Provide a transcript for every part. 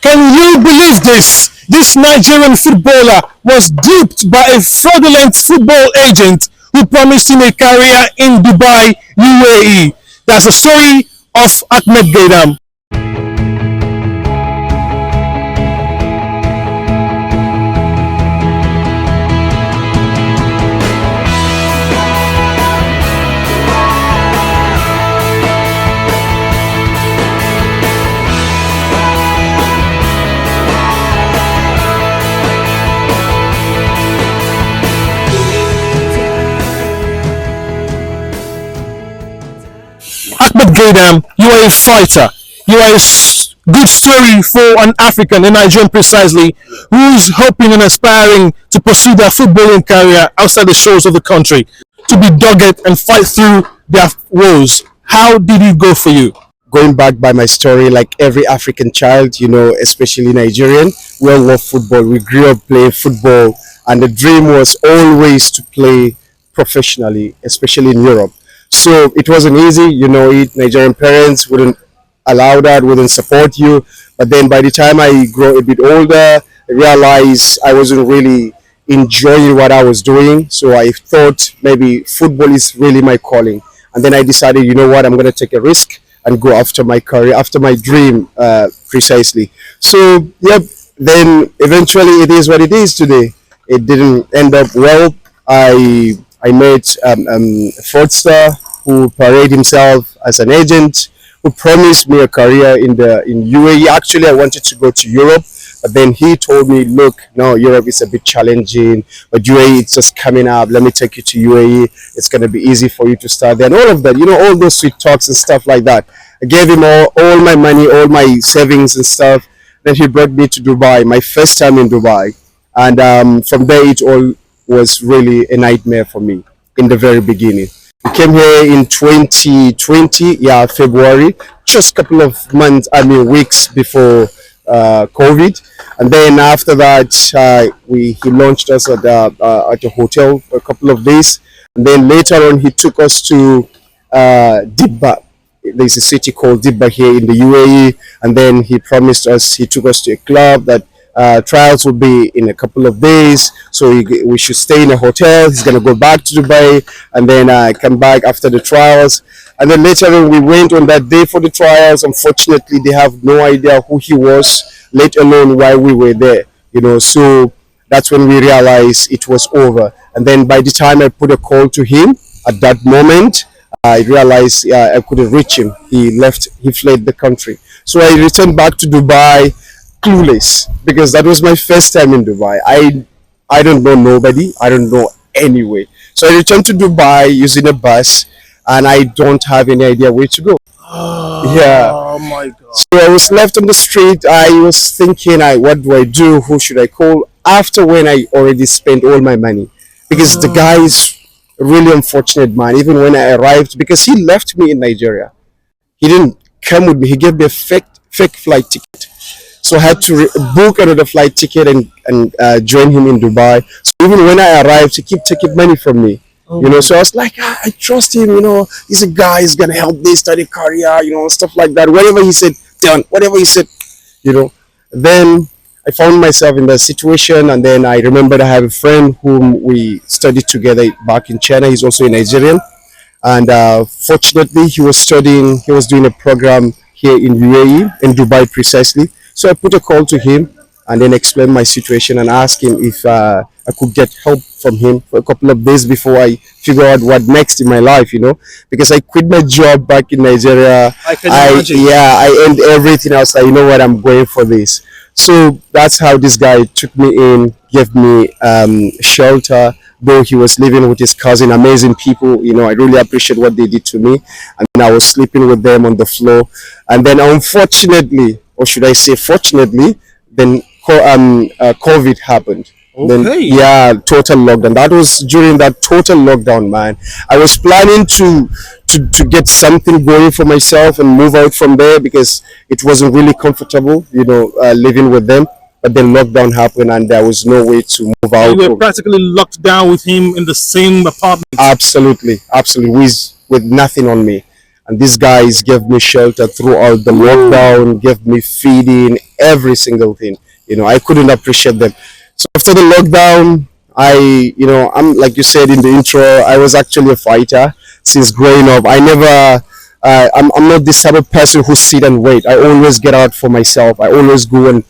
Can you believe this? This Nigerian footballer was duped by a fraudulent football agent who promised him a career in Dubai, UAE. That's the story of Ahmed Geidam. Ahmed Geidam, you are a fighter. You are a good story for an African, a Nigerian precisely, who's hoping and aspiring to pursue their footballing career outside the shores of the country, to be dogged and fight through their woes. How did it go for you? Going back by my story, like every African child, especially Nigerian, we all love football. We grew up playing football, and the dream was always to play professionally, especially in Europe. So it wasn't easy, Nigerian parents wouldn't allow that, wouldn't support you. But then by the time I grow a bit older, I realized I wasn't really enjoying what I was doing. So I thought maybe football is really my calling. And then I decided, you know what, I'm going to take a risk and go after my career, after my dream, precisely. So, yep, then eventually it is what it is today. It didn't end up well. I met a fraudster who paraded himself as an agent, who promised me a career in UAE. Actually, I wanted to go to Europe, but then he told me, look, no, Europe is a bit challenging, but UAE is just coming up. Let me take you to UAE. It's going to be easy for you to start there. And all of that, all those sweet talks and stuff like that. I gave him all my money, all my savings and stuff. Then he brought me to Dubai, my first time in Dubai. And from there, it all was really a nightmare for me in the very beginning. We came here in 2020, February, just a couple of weeks before COVID. And then after that, he launched us at a hotel for a couple of days. And then later on, he took us to Dibba. There's a city called Dibba here in the UAE. And then he took us to a club that trials will be in a couple of days, so we should stay in a hotel. He's going to go back to Dubai and then come back after the trials. And then later on, we went on that day for the trials. Unfortunately, they have no idea who he was, let alone why we were there. So that's when we realized it was over. And then by the time I put a call to him, at that moment, I realized I couldn't reach him. He fled the country. So I returned back to Dubai, clueless, because that was my first time in Dubai. I don't know nobody. I don't know anyway. So I returned to Dubai using a bus, and I don't have any idea where to go. Oh my God. So I was left on the street. I was thinking, what do I do? Who should I call? After when I already spent all my money, because the guy is a really unfortunate man. Even when I arrived, because he left me in Nigeria, he didn't come with me. He gave me a fake flight ticket. So I had to book another flight ticket and join him in Dubai. So even when I arrived, he kept taking money from me. So I was like, I trust him, he's a guy, he's going to help me study career, stuff like that. Whatever he said, done. Whatever he said, Then I found myself in that situation, and then I remembered I have a friend whom we studied together back in China. He's also a Nigerian. And fortunately, he was doing a program here in UAE, in Dubai precisely. So I put a call to him and then explained my situation and asked him if I could get help from him for a couple of days before I figure out what next in my life, because I quit my job back in Nigeria. I can imagine. I ended everything. I was like, you know what, I'm going for this. So that's how this guy took me in, gave me shelter, though he was living with his cousin, amazing people. I really appreciate what they did to me. And then I was sleeping with them on the floor. And then unfortunately, or should I say fortunately, then COVID happened. Okay. Then total lockdown. That was during that total lockdown, man. I was planning to get something going for myself and move out from there, because it wasn't really comfortable, living with them. But then lockdown happened and there was no way to move out. You were practically locked down with him in the same apartment. Absolutely, with nothing on me. and these guys gave me shelter throughout the lockdown, gave me feeding, every single thing. I couldn't appreciate them. So after the lockdown, I'm like you said in the intro, I was actually a fighter since growing up. I'm not this type of person who sit and wait. I always get out for myself. I always go and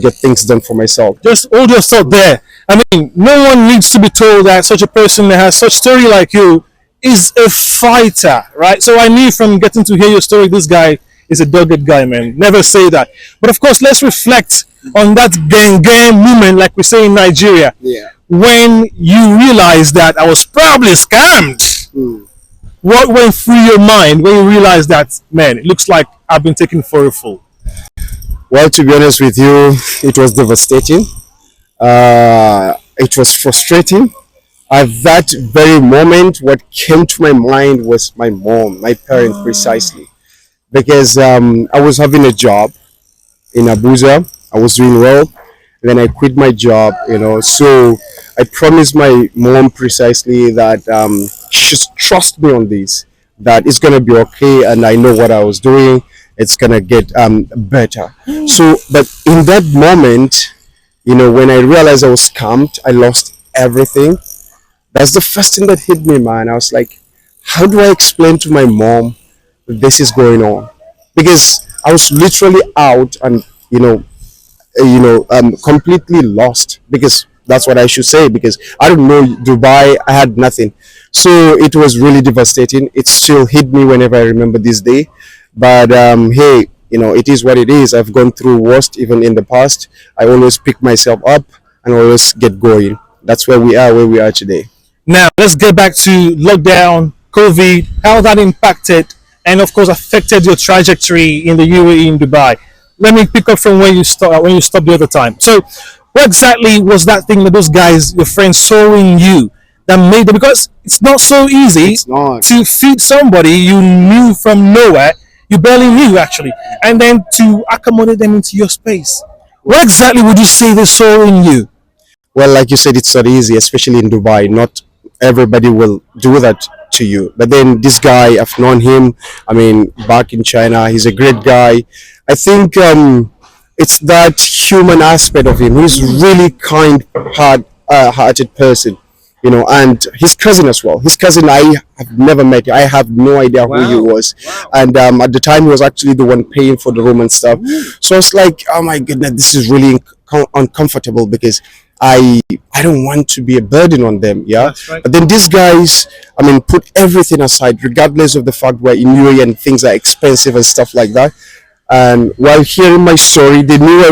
get things done for myself. Just hold yourself there. I mean, no one needs to be told that such a person that has such story like you is a fighter, right? So I knew from getting to hear your story, this guy is a dogged guy, man. Never say that. But of course, let's reflect on that gang moment, like we say in Nigeria, Yeah. when you realized that I was probably scammed. What went through your mind when you realized that, man, it looks like I've been taken for a fool? Well, to be honest with you, it was devastating. It was frustrating. At that very moment, what came to my mind was my mom, my parent precisely, because I was having a job in Abuja. I was doing well. Then I quit my job, So I promised my mom precisely that she should trust me on this, that it's gonna be okay, and I know what I was doing. It's gonna get better. So, but in that moment, when I realized I was scammed, I lost everything. That's the first thing that hit me, man. I was like, how do I explain to my mom this is going on? Because I was literally out and completely lost, because that's what I should say, because I don't know Dubai. I had nothing, so it was really devastating. It still hit me whenever I remember this day. But hey, it is what it is. I've gone through worst even in the past. I always pick myself up and always get going. That's where we are today. Now, let's get back to lockdown, COVID, how that impacted and, of course, affected your trajectory in the UAE in Dubai. Let me pick up from where you stopped the other time. So, what exactly was that thing that those guys, your friends, saw in you that made them? Because it's not so easy It's not. to feed somebody you knew from nowhere, you barely knew actually, and then to accommodate them into your space. What exactly would you say they saw in you? Well, like you said, it's not easy, especially in Dubai. Not everybody will do that to you. But then this guy, I've known him. I mean, back in China, he's a great guy. I think it's that human aspect of him. He's really hearted person, and his cousin as well. His cousin, I have never met. I have no idea who he was, and at the time, he was actually the one paying for the room and stuff. So I was like, oh my goodness, this is really uncomfortable, because I don't want to be a burden on them, yeah. That's right. But then these guys, I mean, put everything aside, regardless of the fact we're in UAE and things are expensive and stuff like that. And while hearing my story, they knew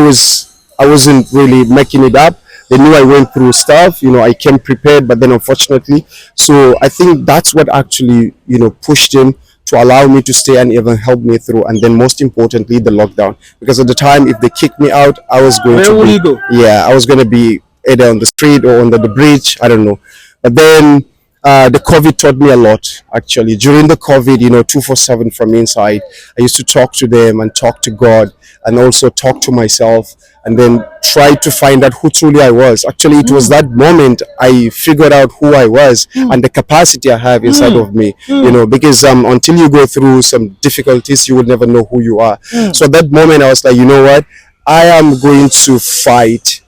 I wasn't really making it up. They knew I went through stuff, I came prepared, but then unfortunately, so I think that's what actually, pushed them to allow me to stay and even help me through. And then most importantly, the lockdown, because at the time, if they kicked me out, I was going Where to will be, you go? yeah, I was going to be either on the street or under the bridge. I don't know. But then the COVID taught me a lot, actually. During the COVID, 247 from inside, I used to talk to them and talk to God, and also talk to myself, and then try to find out who truly I was. Actually, it was that moment I figured out who I was and the capacity I have inside of me, because until you go through some difficulties, you will never know who you are. So at that moment, I was like, you know what? I am going to fight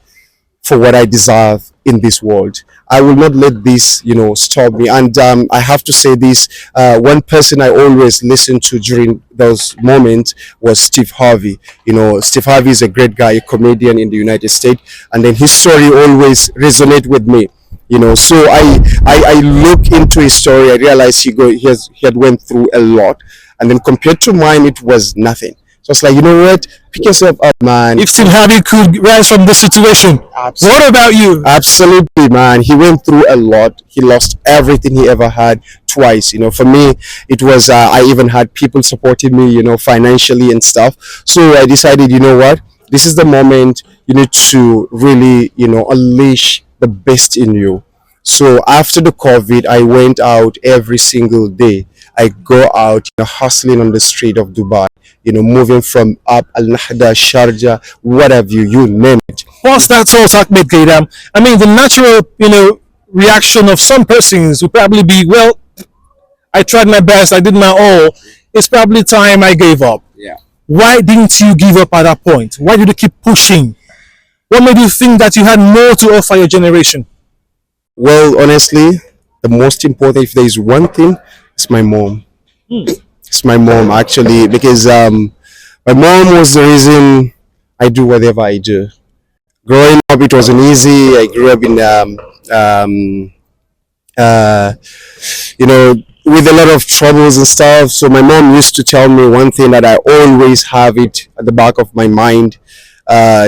for what I deserve in this world. I will not let this, stop me. And I have to say this: one person I always listened to during those moments was Steve Harvey. Steve Harvey is a great guy, a comedian in the United States, and then his story always resonate with me. So I look into his story. I realized he had went through a lot, and then compared to mine, it was nothing. So it's like, you know what? Pick yourself up, man. If Steve Harvey could rise from this situation, Absolutely. what about you? Absolutely, man. He went through a lot. He lost everything he ever had twice. For me, it was, I even had people supporting me, financially and stuff. So I decided, you know what? This is the moment you need to really, unleash the best in you. So after the COVID, I went out every single day. I go out, hustling on the street of Dubai, moving from up Al Nahda, Sharjah, what have you name it. Whilst that's also Ahmed Geidam, I mean, the natural, reaction of some persons would probably be, well, I tried my best, I did my all. it's probably time I gave up. Yeah. Why didn't you give up at that point? Why did you keep pushing? What made you think that you had more to offer your generation? Well, honestly, the most important, if there is one thing, it's my mom. It's my mom actually, because my mom was the reason I do whatever I do. Growing up, it wasn't easy. I grew up in um, uh, with a lot of troubles and stuff. So my mom used to tell me one thing that I always have it at the back of my mind.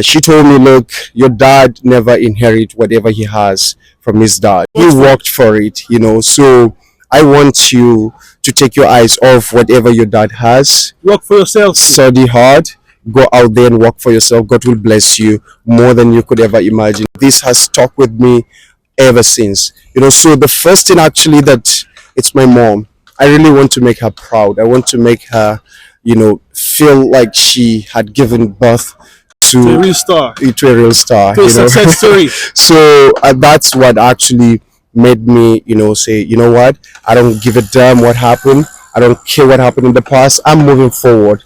She told me, look, your dad never inherit whatever he has from his dad. He worked for it. So I want you to take your eyes off whatever your dad has. Work for yourself. Study hard. Go out there and work for yourself. God will bless you more than you could ever imagine. This has stuck with me ever since. So the first thing actually that it's my mom. I really want to make her proud. I want to make her, feel like she had given birth to a real star. To a real star. To a success story. So that's what actually made me, say, you know what? I don't give a damn what happened. I don't care what happened in the past. I'm moving forward.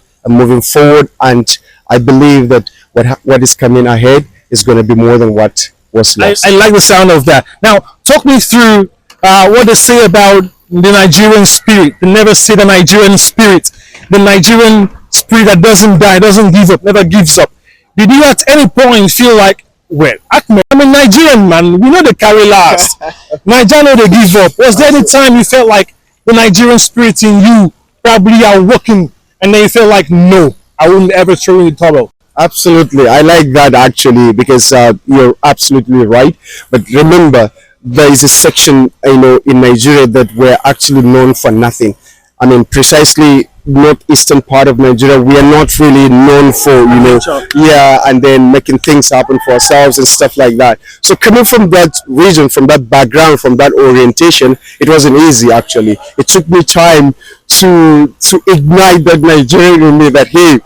And I believe that what is coming ahead is going to be more than what was lost. I like the sound of that. Now, talk me through what they say about the Nigerian spirit. They never say the Nigerian spirit. The Nigerian spirit that doesn't die, doesn't give up, never gives up. Did you at any point feel like, well, Ahmed, I'm a Nigerian man, we know they carry last. Nigeria know they give up. Was there any time you felt like the Nigerian spirit in you probably are working and then you feel like, no, I wouldn't ever throw in the towel? Absolutely. I like that actually because you're absolutely right. But remember, there is a section, in Nigeria that we're actually known for nothing. I mean, precisely northeastern part of Nigeria, we are not really known for, and then making things happen for ourselves and stuff like that. So coming from that region, from that background, from that orientation, it wasn't easy actually. It took me time to ignite that Nigerian in me that, hey,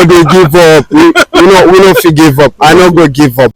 they give up. We don't give up. I not go give up.